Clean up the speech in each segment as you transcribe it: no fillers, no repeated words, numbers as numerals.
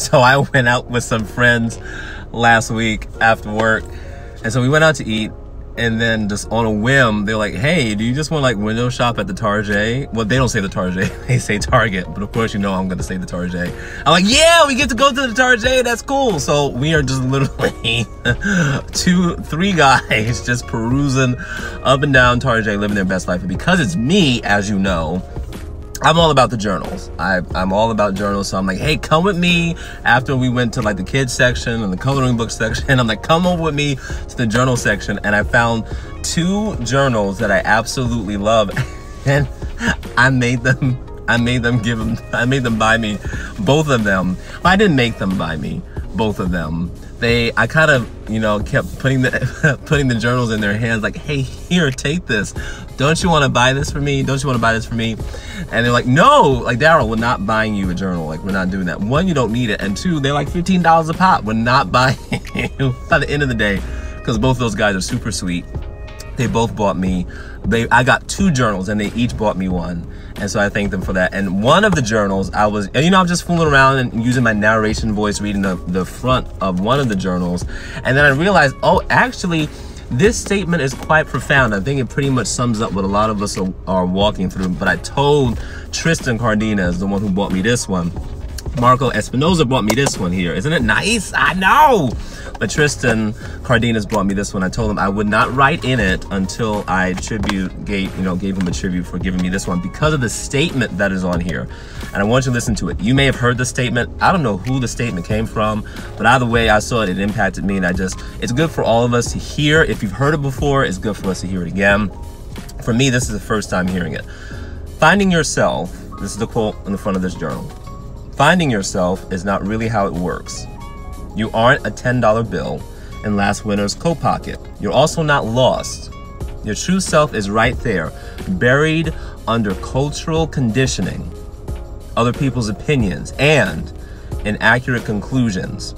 So I went out with some friends last week after work. And so we went out to eat. And then just on a whim, they're like, hey, do you just want to like window shop at the Target? Well, they don't say the Target, they say Target. But of course, you know I'm going to say the Target. I'm like, yeah, we get to go to the Target. That's cool. So we are just literally 2-3 guys just perusing up and down Target, living their best life. And because it's me, as you know, I'm all about the journals. I'm all about journals. So I'm like, hey, come with me. After we went to like the kids section and the coloring book section, I'm like, come over with me to the journal section. And I found 2 journals that I absolutely love. And I made them buy me both of them. Well, I didn't make them buy me both of them. I kind of, you know, kept putting the journals in their hands like, hey, here, take this. Don't you want to buy this for me? Don't you want to buy this for me? And they're like, no, like, Daryl, we're not buying you a journal. Like, we're not doing that. 1, you don't need it. And 2, they're like $15 a pop. We're not buying you by the end of the day, because both those guys are super sweet. They both bought me, I got 2 journals and they each bought me 1. And so I thank them for that. And one of the journals, I'm just fooling around and using my narration voice, reading the front of one of the journals. And then I realized, oh, actually, this statement is quite profound. I think it pretty much sums up what a lot of us are walking through. But I told Tristan Cardenas, the one who bought me this one. Marco Espinoza bought me this one here. Isn't it nice? I know. But Tristan Cardenas brought me this one. I told him I would not write in it until I gave him a tribute for giving me this one, because of the statement that is on here. And I want you to listen to it. You may have heard the statement. I don't know who the statement came from, but either way, I saw it. It impacted me, and it's good for all of us to hear. If you've heard it before, it's good for us to hear it again. For me, this is the first time hearing it. Finding yourself, this is the quote on the front of this journal. Finding yourself is not really how it works. You aren't a $10 bill in last winter's coat pocket. You're also not lost. Your true self is right there, buried under cultural conditioning, other people's opinions, and inaccurate conclusions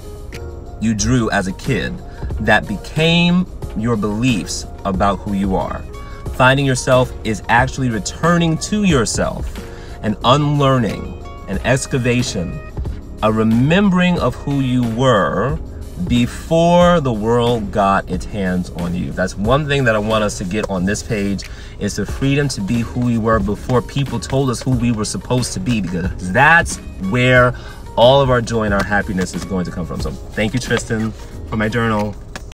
you drew as a kid that became your beliefs about who you are. Finding yourself is actually returning to yourself, an unlearning, an excavation, a remembering of who you were before the world got its hands on you. That's one thing that I want us to get on this page, is the freedom to be who we were before people told us who we were supposed to be, because that's where all of our joy and our happiness is going to come from. So thank you, Tristan, for my journal.